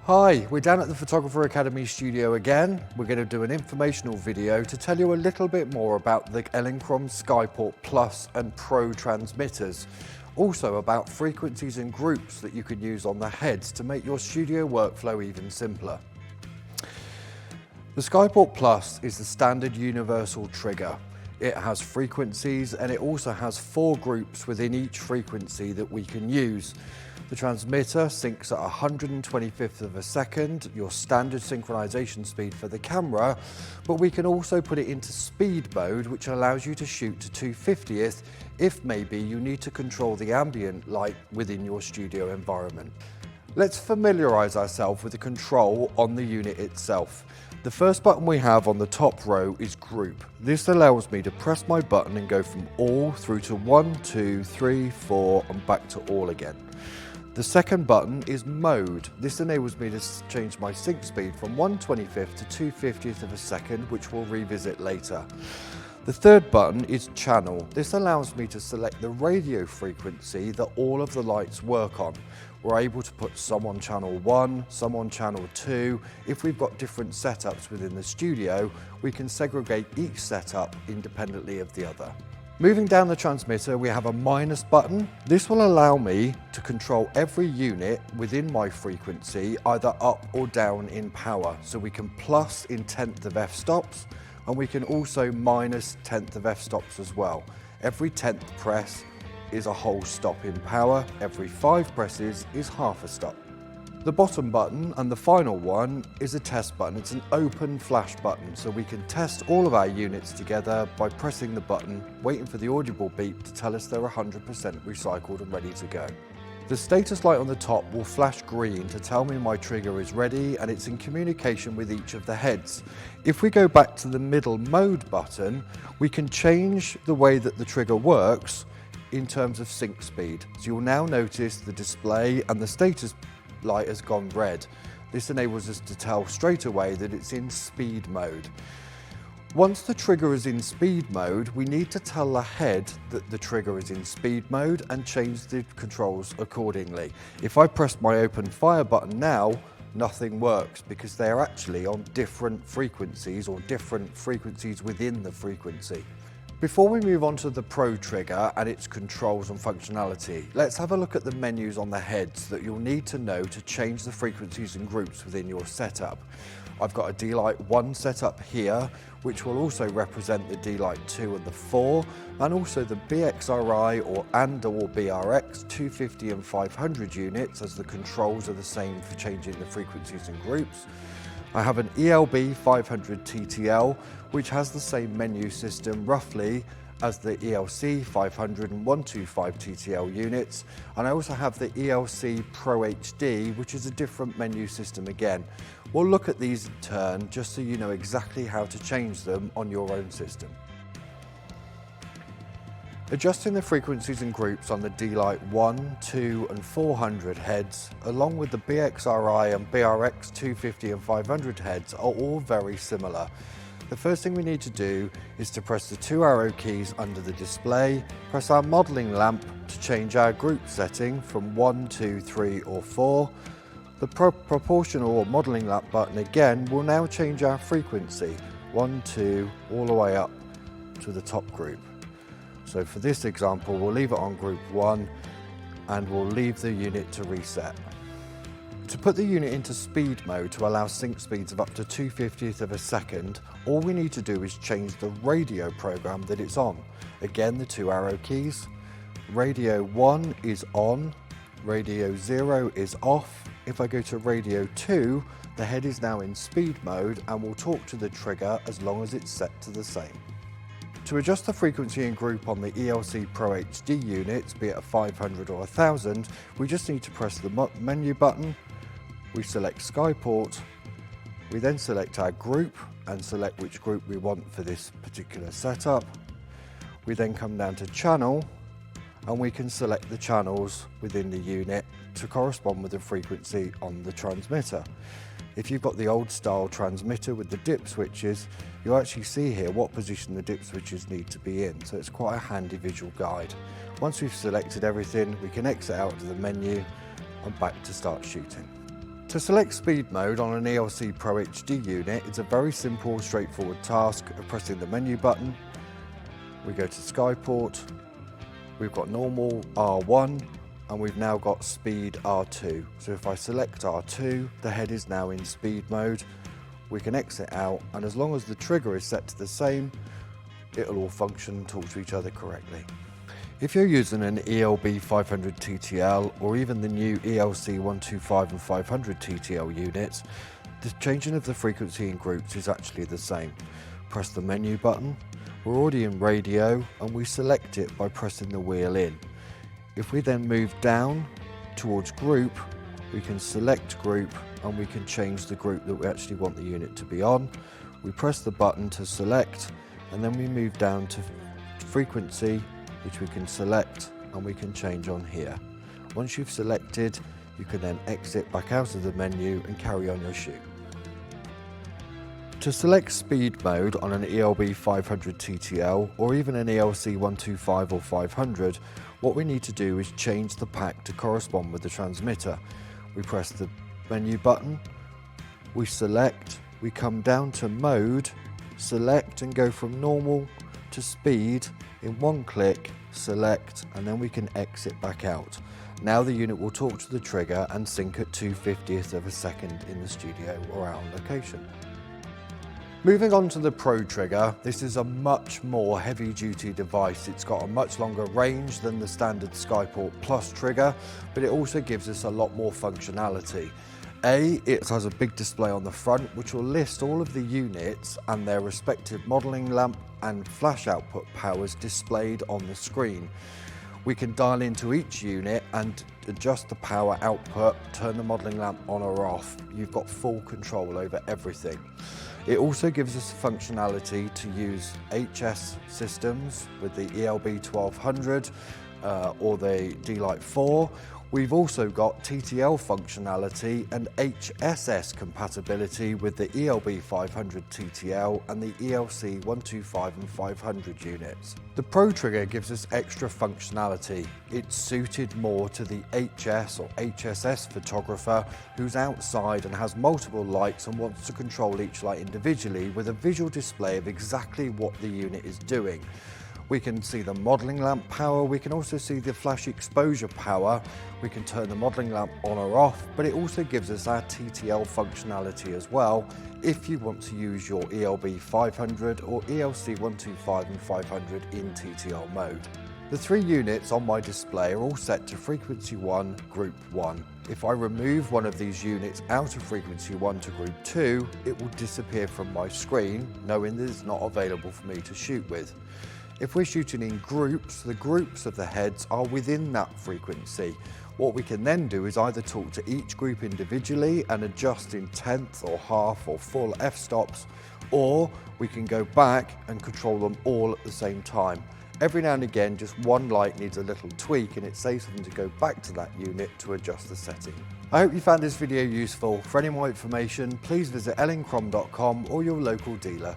Hi, we're down at the Photographer Academy studio again. We're going to do an informational video to tell you a little bit more about the Elinchrom Skyport Plus and Pro transmitters. Also about frequencies and groups that you can use on the heads to make your studio workflow even simpler. The Skyport Plus is the standard universal trigger. It has frequencies and it also has 4 groups within each frequency that we can use. The transmitter syncs at 125th of a second, your standard synchronization speed for the camera, but we can also put it into speed mode, which allows you to shoot to 250th if maybe you need to control the ambient light within your studio environment. Let's familiarize ourselves with the control on the unit itself. The first button we have on the top row is Group. This allows me to press my button and go from All through to 1, 2, 3, 4 and back to All again. The second button is Mode. This enables me to change my sync speed from 1/25th to 2/50th of a second, which we'll revisit later. The third button is Channel. This allows me to select the radio frequency that all of the lights work on. We're able to put some on channel 1, some on channel 2. If we've got different setups within the studio, we can segregate each setup independently of the other. Moving down the transmitter, we have a minus button. This will allow me to control every unit within my frequency, either up or down in power. So we can plus in 1/10 of f-stops, and we can also minus 1/10 of f-stops as well. Every 10th press is a whole stop in power. Every 5 presses is half a stop. The bottom button and the final one is a test button. It's an open flash button, so we can test all of our units together by pressing the button, waiting for the audible beep to tell us they're 100% recycled and ready to go. The status light on the top will flash green to tell me my trigger is ready and it's in communication with each of the heads. If we go back to the middle mode button, we can change the way that the trigger works in terms of sync speed. So you'll now notice the display and the status light has gone red. This enables us to tell straight away that it's in speed mode. Once the trigger is in speed mode, we need to tell the head that the trigger is in speed mode and change the controls accordingly. If I press my open fire button now, nothing works because they are actually on different frequencies or different frequencies within the frequency. Before we move on to the Pro trigger and its controls and functionality, let's have a look at the menus on the heads that you'll need to know to change the frequencies and groups within your setup. I've got a D-Light 1 setup here, which will also represent the D-Light 2 and the 4, and also the BXRI or BRX 250 and 500 units, as the controls are the same for changing the frequencies and groups. I have an ELB 500 TTL, which has the same menu system roughly as the ELC 500 and 125 TTL units. And I also have the ELC Pro HD, which is a different menu system again. We'll look at these in turn just so you know exactly how to change them on your own system. Adjusting the frequencies and groups on the D-Light 1, 2 and 400 heads, along with the BXRI and BRX 250 and 500 heads, are all very similar. The first thing we need to do is to press the 2 arrow keys under the display, press our modelling lamp to change our group setting from 1, 2, 3 or 4. The proportional or modelling lamp button again will now change our frequency, 1, 2, all the way up to the top group. So for this example, we'll leave it on group 1 and we'll leave the unit to reset. To put the unit into speed mode to allow sync speeds of up to 2/50th of a second, all we need to do is change the radio program that it's on. Again, the 2 arrow keys. Radio 1 is on, radio 0 is off. If I go to radio 2, the head is now in speed mode and will talk to the trigger as long as it's set to the same. To adjust the frequency and group on the ELC Pro HD units, be it a 500 or 1000, we just need to press the menu button, we select Skyport, we then select our group and select which group we want for this particular setup. We then come down to channel and we can select the channels within the unit to correspond with the frequency on the transmitter. If you've got the old style transmitter with the dip switches, you'll actually see here what position the dip switches need to be in, so it's quite a handy visual guide. Once we've selected everything, we can exit out of the menu and back to start shooting. To select speed mode on an ELC Pro HD unit, it's a very simple, straightforward task of pressing the menu button. We go to Skyport, we've got normal R1, and we've now got speed R2. So if I select R2, the head is now in speed mode. We can exit out, and as long as the trigger is set to the same, it'll all function and talk to each other correctly. If you're using an ELB 500 TTL or even the new ELC 125 and 500 TTL units, the changing of the frequency in groups is actually the same. Press the menu button, we're already in radio, and we select it by pressing the wheel in. If we then move down towards group, we can select group and we can change the group that we actually want the unit to be on. We press the button to select, and then we move down to frequency, which we can select and we can change on here. Once you've selected, you can then exit back out of the menu and carry on your shoot. To select speed mode on an ELB 500 TTL or even an ELC 125 or 500, what we need to do is change the pack to correspond with the transmitter. We press the menu button, we select, we come down to mode, select and go from normal to speed in one click, select, and then we can exit back out. Now the unit will talk to the trigger and sync at 2/50th of a second in the studio or out on location. Moving on to the Pro trigger, this is a much more heavy-duty device. It's got a much longer range than the standard Skyport Plus trigger, but it also gives us a lot more functionality. It has a big display on the front which will list all of the units and their respective modelling lamp and flash output powers displayed on the screen. We can dial into each unit and adjust the power output, turn the modelling lamp on or off. You've got full control over everything. It also gives us the functionality to use HS systems with the ELB 1200 or the D-Lite 4. We've also got TTL functionality and HSS compatibility with the ELB 500 TTL and the ELC 125 and 500 units. The Pro trigger gives us extra functionality. It's suited more to the HS or HSS photographer who's outside and has multiple lights and wants to control each light individually with a visual display of exactly what the unit is doing. We can see the modelling lamp power, we can also see the flash exposure power, we can turn the modelling lamp on or off, but it also gives us our TTL functionality as well if you want to use your ELB 500 or ELC 125 and 500 in TTL mode. The three units on my display are all set to frequency 1, group 1. If I remove one of these units out of frequency 1 to group 2, it will disappear from my screen, knowing that it's not available for me to shoot with. If we're shooting in groups, the groups of the heads are within that frequency. What we can then do is either talk to each group individually and adjust in tenth or half or full f-stops, or we can go back and control them all at the same time. Every now and again, just one light needs a little tweak and it saves them to go back to that unit to adjust the setting. I hope you found this video useful. For any more information, please visit elinchrom.com or your local dealer.